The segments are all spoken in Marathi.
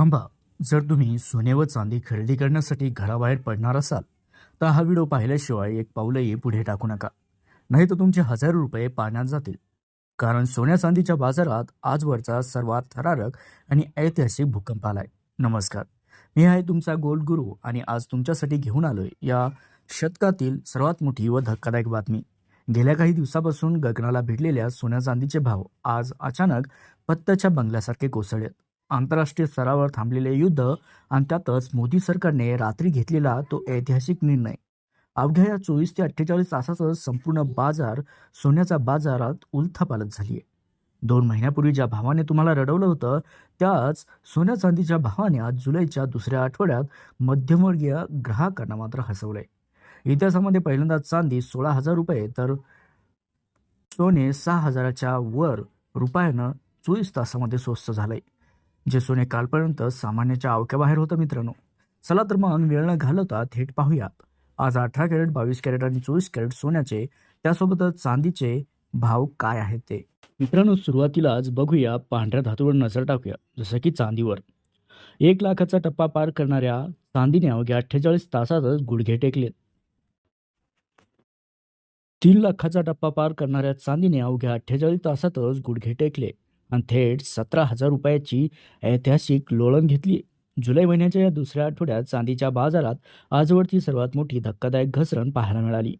थांबा. जर तुम्ही सोने व चांदी खरेदी करण्यासाठी घराबाहेर पडणार असाल तर हा व्हिडिओ पाहिल्याशिवाय एक पाऊलही पुढे टाकू नका. नाही तर तुमचे हजारो रुपये पाण्यात जातील. कारण सोन्या चांदीच्या बाजारात आजवरचा सर्वात थरारक आणि ऐतिहासिक भूकंप आलाय. नमस्कार, मी आहे तुमचा गोल्ड गुरु आणि आज तुमच्यासाठी घेऊन आलोय या शतकातील सर्वात मोठी व धक्कादायक बातमी. गेल्या काही दिवसापासून गगनाला भिडलेल्या सोन्या चांदीचे भाव आज अचानक पत्त्याच्या बंगल्यासारखे कोसळले. आंतरराष्ट्रीय स्तरावर थांबलेले युद्ध आणि त्यातच मोदी सरकारने रात्री घेतलेला तो ऐतिहासिक निर्णय. अवघ्या या 24 ते 48 तासातच संपूर्ण सोन्याचा बाजारात उलथापालथ झाली आहे. 2 महिन्यापूर्वी ज्या भावाने तुम्हाला रडवलं होतं त्याच सोन्या चांदीच्या भावाने आज जुलैच्या दुसऱ्या आठवड्यात मध्यमवर्गीय ग्राहकांना मात्र हसवलंय. इतिहासामध्ये पहिल्यांदा चांदी 16,000 रुपये तर सोने 6,000च्या वर रुपयानं 24 तासामध्ये स्वस्त झालंय. जे सोने कालपर्यंत सामान्याच्या आवक्याबाहेर होतं मित्रांनो. चला तर मग वेळ न घालवता थेट पाहूयात आज 18 कॅरेट, 22 कॅरेट आणि 24 कॅरेट सोन्याचे त्यासोबतच चांदीचे भाव काय आहेत ते. मित्रांनो, सुरुवातीलाच बघूया पांढऱ्या धातूवर नजर टाकूया. जसं की चांदीवर 1 लाखाचा टप्पा पार करणाऱ्या चांदीने अवघ्या 48 तासातच गुडघे टेकलेत. 3 लाखाचा टप्पा पार करणाऱ्या चांदीने अवघ्या 48 तासातच गुडघे टेकले आणि थेट 17,000 रुपयाची ऐतिहासिक लोळण घेतली. जुलै महिन्याच्या या दुसऱ्या आठवड्यात चांदीच्या बाजारात आजवरची सर्वात मोठी धक्कादायक घसरण पाहायला मिळाली.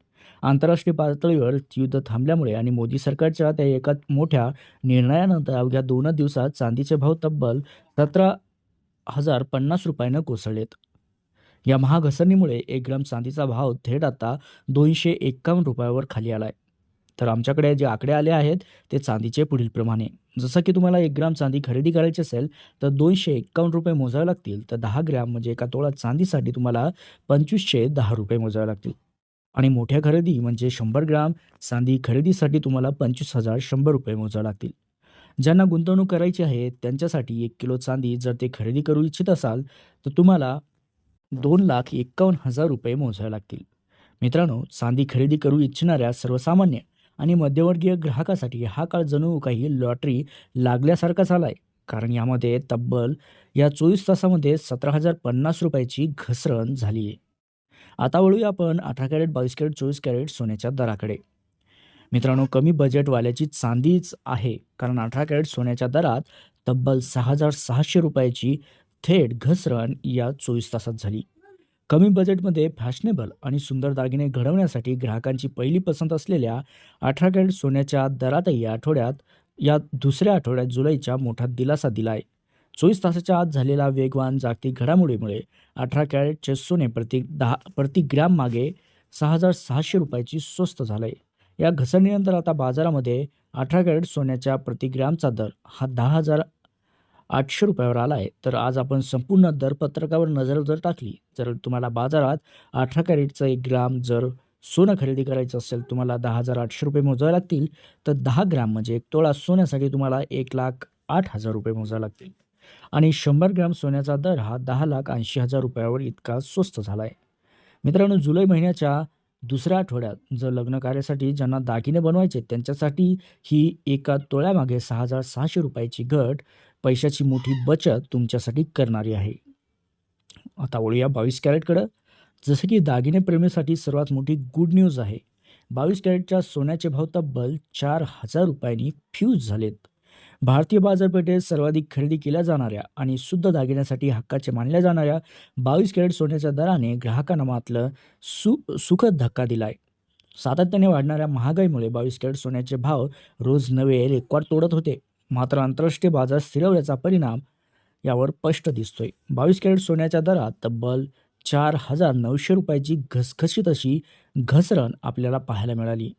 आंतरराष्ट्रीय पातळीवर युद्ध थांबल्यामुळे आणि मोदी सरकारच्या त्या एका मोठ्या निर्णयानंतर अवघ्या 2 दिवसात चांदीचे भाव तब्बल 17,050 रुपयानं कोसळलेत. या महाघसरणीमुळे 1 ग्राम चांदीचा भाव थेट आता 251 रुपयावर खाली आलाय. तर आमच्याकडे जे आकडे आले आहेत ते चांदीचे पुढील प्रमाणे. जसं की तुम्हाला 1 ग्राम चांदी खरेदी करायची असेल तर 251 रुपये मोजावे लागतील. तर 10 ग्राम म्हणजे 1 तोळा चांदीसाठी तुम्हाला 2510 रुपये मोजावे लागतील. आणि मोठ्या खरेदी म्हणजे 100 ग्राम चांदी खरेदीसाठी तुम्हाला 25,100 रुपये मोजावे लागतील. ज्यांना गुंतवणूक करायची आहे त्यांच्यासाठी 1 किलो चांदी जर ते खरेदी करू इच्छित असाल तर तुम्हाला 2,51,000 रुपये मोजावे लागतील. मित्रांनो, चांदी खरेदी करू इच्छिणाऱ्या सर्वसामान्य आणि मध्यमवर्गीय ग्राहकासाठी हा काळ जणू काही लॉटरी लागल्यासारखा झालाय. कारण यामध्ये तब्बल या 24 तासामध्ये 17,050 रुपयाची घसरण झाली आहे. आता वळूया आपण 18 कॅरेट, 22 कॅरेट, 24 कॅरेट सोन्याच्या दराकडे. मित्रांनो, कमी बजेटवाल्याची चांदीच आहे. कारण 18 कॅरेट सोन्याच्या दरात तब्बल 6,600 रुपयाची थेट घसरण या 24 तासात झाली. कमी बजेटमध्ये फॅशनेबल आणि सुंदर दागिने घडवण्यासाठी ग्राहकांची पहिली पसंत असलेल्या 18 कॅरेट सोन्याच्या दरातही या दुसऱ्या आठवड्यात जुलैच्या मोठा दिलासा दिला आहे. 24 तासाच्या आत झालेल्या वेगवान जागतिक घडामोडीमुळे 18 कॅरेटचे सोने प्रति ग्रॅम मागे 6,600 रुपयाची स्वस्त झालंय. या घसरणीनंतर आता बाजारामध्ये 18 कॅरेट सोन्याच्या प्रति ग्रॅमचा दर हा 10,800 रुपयावर आला आहे. तर आज आपण संपूर्ण दरपत्रकावर नजर जर टाकली तर तुम्हाला बाजारात 18 कॅरेटचं 1 ग्राम जर सोनं खरेदी करायचं असेल तुम्हाला 10,800 रुपये मोजावे लागतील. तर 10 ग्राम म्हणजे 1 तोळा सोन्यासाठी तुम्हाला 1,08,000 रुपये मोजावे लागतील. आणि 100 ग्राम सोन्याचा दर हा 10,80,000 रुपयावर इतका स्वस्त झाला आहे. मित्रांनो, जुलै महिन्याच्या दुसऱ्या आठवड्यात जर लग्न कार्यासाठी ज्यांना दागिने बनवायचे त्यांच्यासाठी ही 1 तोळ्यामागे 6,600 रुपयाची घट पैशाची मोठी बचत तुमच्यासाठी करणारी आहे. आता वळूया 22 कॅरेटकडं. जसं की दागिने प्रेमीसाठी सर्वात मोठी गुड न्यूज आहे. 22 कॅरेटच्या सोन्याचे भाव तब्बल 4,000 रुपयांनी फ्यूज झालेत. भारतीय बाजारपेठेत सर्वाधिक खरेदी केल्या जाणाऱ्या आणि शुद्ध दागिन्यासाठी हक्काचे मानल्या जाणाऱ्या 22 कॅरेट सोन्याच्या दराने ग्राहकांना मात्र सुखद धक्का दिलाय. सातत्याने वाढणाऱ्या महागाईमुळे 22 कॅरेट सोन्याचे भाव रोज नवे रेकॉर्ड तोडत होते. मात्र आंतरराष्ट्रीय बाजार स्थिरावल्याचा परिणाम यावर स्पष्ट दिसतोय. 22 कॅरेट सोन्याच्या दरात तब्बल 4,900 रुपयाची घसघशीत अशी घसरण आपल्याला पाहायला मिळाली.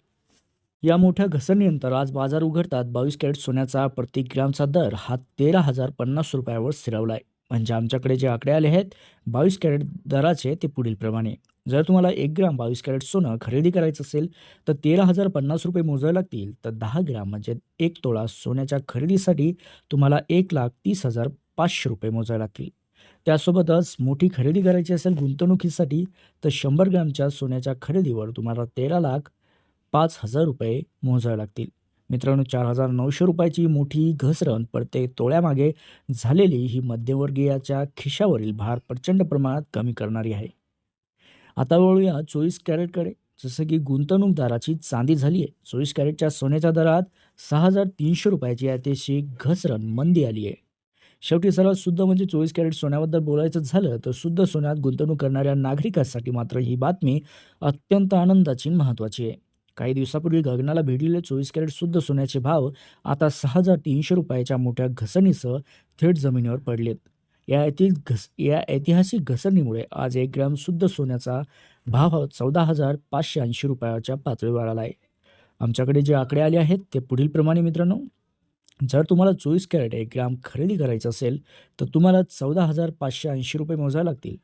या मोठ्या घसरणीनंतर आज बाजार उघडतात 22 कॅरेट सोन्याचा प्रति ग्रामचा दर हा 13,050 रुपयावर स्थिरावला आहे. म्हणजे आमच्याकडे जे आकडे आले आहेत 22 कॅरेट दराचे ते पुढील प्रमाणे. जर तुम्हाला 1 ग्राम 22 कॅरेट सोनं खरेदी करायचं असेल तर 13,050 रुपये मोजावे लागतील. तर 10 ग्राम म्हणजे 1 तोळा सोन्याच्या खरेदीसाठी तुम्हाला 1,30,500 रुपये मोजावे लागतील. त्यासोबतच मोठी खरेदी करायची असेल गुंतवणुकीसाठी तर 100 ग्रामच्या सोन्याच्या खरेदीवर तुम्हाला 13,05,000 रुपये मोजावे लागतील. मित्रांनो, 4,900 रुपयाची मोठी घसरण प्रत्येक तोळ्यामागे झालेली ही मध्यमवर्गीयाच्या खिशावरील भार प्रचंड प्रमाणात कमी करणारी आहे. आता वळूया 24 कॅरेटकडे. जसं की गुंतवणूकदाराची चांदी झाली आहे. 24 कॅरेटच्या सोन्याच्या दरात 6,300 रुपयाची ऐतिहासिक घसरण मंदी आली आहे. शेवटी सर्वात शुद्ध म्हणजे 24 कॅरेट सोन्याबद्दल बोलायचं झालं तर शुद्ध सोन्यात गुंतवणूक करणाऱ्या नागरिकांसाठी मात्र ही बातमी अत्यंत आनंदाची आणि महत्त्वाची आहे. काही दिवसापूर्वी गगनाला भिडलेले 24 कॅरेट शुद्ध सोन्याचे भाव आता 6,300 रुपयाच्या मोठ्या घसरणीसह थेट जमिनीवर पडलेत. या ऐतिहासिक घसरणीमुळे आज 1 ग्रॅम शुद्ध सोन्याचा भाव 14,580 रुपयाच्या पातळीवर आला आहे. आमच्याकडे जे आकडे आले आहेत ते पुढील प्रमाणे मित्रांनो, जर तुम्हाला 24 कॅरेट 1 ग्राम खरेदी करायचं असेल तर तुम्हाला 14,580 रुपये मोजावे लागतील.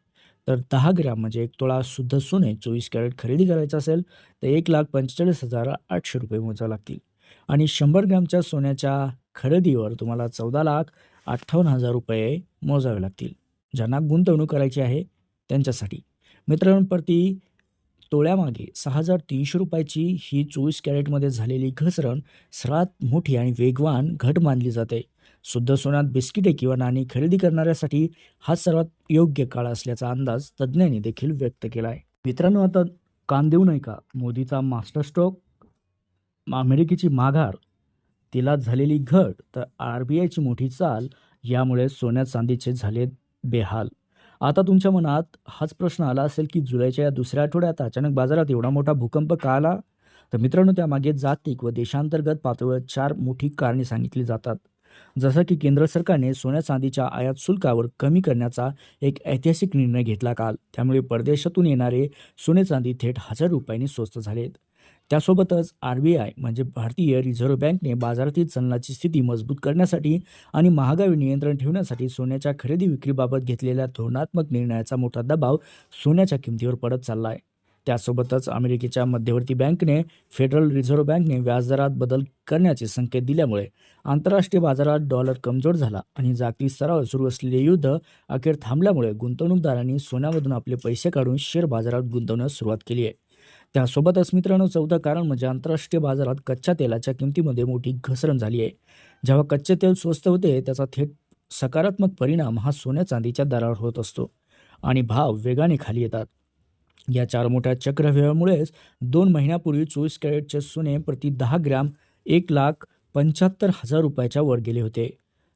तर 10 ग्रॅम म्हणजे 1 तोळा शुद्ध सोने 24 कॅरेट खरेदी करायचं असेल तर 1,45,800 रुपये मोजावे लागतील. आणि 100 ग्रॅमच्या सोन्याच्या खरेदीवर तुम्हाला 14,58,000 रुपये मोजावे लागतील. ज्यांना गुंतवणूक करायची आहे त्यांच्यासाठी. मित्रांनो, प्रति तोळ्यामागे 6,300 रुपयाची ही 24 कॅरेटमध्ये झालेली घसरण सर्वात मोठी आणि वेगवान घट मानली जाते. शुद्ध सोन्यात बिस्किटे किंवा नाणी खरेदी करणाऱ्यासाठी हा सर्वात योग्य काळ असल्याचा अंदाज तज्ज्ञांनी देखील व्यक्त केला आहे. मित्रांनो, आता कान देऊ नये का? मोदीचा मास्टर स्ट्रोक, अमेरिकेची माघार, तेलात झालेली घट, तर RBIची मोठी चाल यामुळे सोन्या चांदीचे झाले बेहाल. आता तुमच्या मनात हाच प्रश्न आला असेल की जुलैच्या या दुसऱ्या आठवड्यात अचानक बाजारात एवढा मोठा भूकंप का आला? तर मित्रांनो, त्यामागे जागतिक व देशांतर्गत पातळीवर 4 मोठी कारणे सांगितली जातात. जसं की केंद्र सरकारने सोन्या चांदीच्या आयात शुल्कावर कमी करण्याचा एक ऐतिहासिक निर्णय घेतला काल. त्यामुळे परदेशातून येणारे सोने चांदी थेट 1,000 रुपयांनी स्वस्त झालेत. त्यासोबतच RBI म्हणजे भारतीय रिझर्व्ह बँकने बाजारातील चलनाची स्थिती मजबूत करण्यासाठी आणि महागाई नियंत्रण ठेवण्यासाठी सोन्याच्या खरेदी विक्रीबाबत घेतलेल्या धोरणात्मक निर्णयाचा मोठा दबाव सोन्याच्या किमतीवर पडत चालला आहे. त्यासोबतच अमेरिकेच्या मध्यवर्ती बँकेने फेडरल रिझर्व्ह बँकने व्याजदरात बदल करण्याचे संकेत दिल्यामुळे आंतरराष्ट्रीय बाजारात डॉलर कमजोर झाला आणि जागतिक स्तरावर सुरू असलेले युद्ध अखेर थांबल्यामुळे गुंतवणूकदारांनी सोन्यामधून आपले पैसे काढून शेअर बाजारात गुंतवण्यास सुरुवात केली आहे. त्यासोबतच मित्रांनो, चौथं कारण म्हणजे आंतरराष्ट्रीय बाजारात कच्च्या तेलाच्या किमतीमध्ये मोठी घसरण झाली आहे. जेव्हा कच्चे तेल स्वस्त होते त्याचा थेट सकारात्मक परिणाम हा सोन्या चांदीच्या दरावर होत असतो आणि भाव वेगाने खाली येतात. या 4 मोठ्या चक्रव्यूहामुळेच 2 महिन्यापूर्वी 24 कॅरेटचे सोने प्रति 10 ग्रॅम 1,75,000 रुपयाच्या वर गेले होते.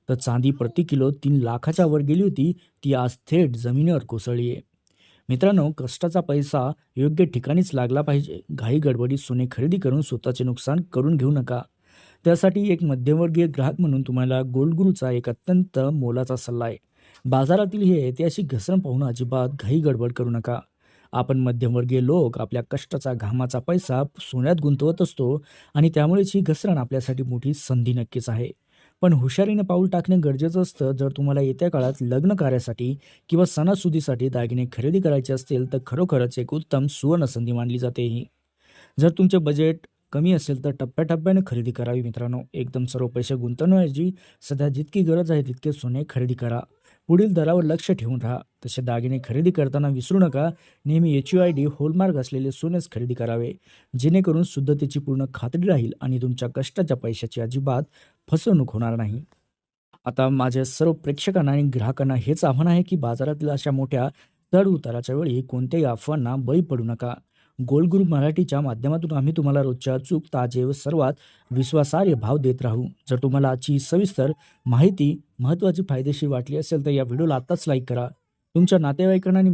तर चांदी प्रति किलो 3 लाखाच्या वर गेली होती. ती आज थेट जमिनीवर कोसळली आहे. मित्रांनो, कष्टाचा पैसा योग्य ठिकाणीच लागला पाहिजे. घाई गडबडीत सोने खरेदी करून स्वतःचे नुकसान करून घेऊ नका. त्यासाठी एक मध्यमवर्गीय ग्राहक म्हणून तुम्हाला गोल्ड गुरूचा एक अत्यंत मोलाचा सल्ला आहे. बाजारातील ही ऐतिहासिक घसरण पाहून अजिबात घाई गडबड करू नका. आपण मध्यमवर्गीय लोक आपल्या कष्टाचा घामाचा पैसा सोन्यात गुंतवत असतो आणि त्यामुळेच ही घसरण आपल्यासाठी मोठी संधी नक्कीच आहे. पण हुशारीने पाऊल टाकणे गरजेचं असतं. जर तुम्हाला येत्या काळात लग्न कार्यासाठी किंवा सणासुदीसाठी दागिने खरेदी करायचे असतील तर खरोखरच एक उत्तम सुवर्ण संधी मानली जाते ही. जर तुमचे बजेट कमी असेल तर टप्प्याटप्प्याने खरेदी करावी मित्रांनो. एकदम सर्व पैसे गुंतवण्याऐवजी सध्या जितकी गरज आहे तितके सोने खरेदी करा. पुढील दरावर लक्ष ठेवून राहा. तसे दागिने खरेदी करताना विसरू नका, नेहमी HUID हॉलमार्क असलेले सोनेच खरेदी करावे, जेणेकरून शुद्धतेची पूर्ण खात्री राहील आणि तुमच्या कष्टाच्या पैशाची अजिबात फसवणूक होणार नाही. आता माझ्या सर्व प्रेक्षकांना आणि ग्राहकांना हेच आव्हान आहे की बाजारातील अशा मोठ्या चढ उताराच्या वेळी कोणत्याही अफवांना बळी पडू नका. गोल्ड गुरु मराठीच्या माध्यमातून आम्ही तुम्हाला रोजच्या अचूक, ताजे व सर्वात विश्वासार्ह भाव देत राहू. जर तुम्हाला आजची सविस्तर माहिती महत्त्वाची, फायदेशीर वाटली असेल तर या व्हिडिओला आत्ताच लाईक करा. तुमच्या नातेवाईकांना आणि